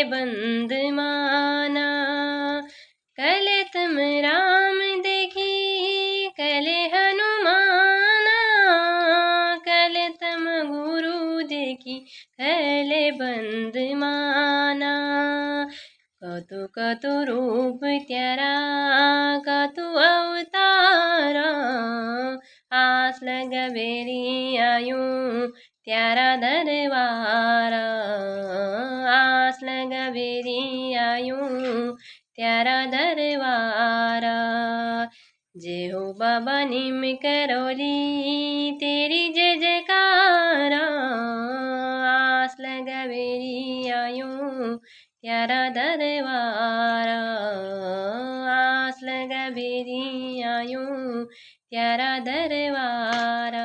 बंद माना। कल तुम राम देखी कल हनुमाना, कल तुम गुरु देखी कल बंद माना। कतु कतु रूप त्यारा कतु अवतारा, आस लगवेरी आयूं त्यारा दरबारा। आस लगवेरी आयूं त्यारा दरबारा। जय हो बाबा नीम करौली तेरी जय जयकारा। आस लगवेरी आयूं त्यारा दरबारा। आस लगवेरी आयूं त्यारा दरबारा।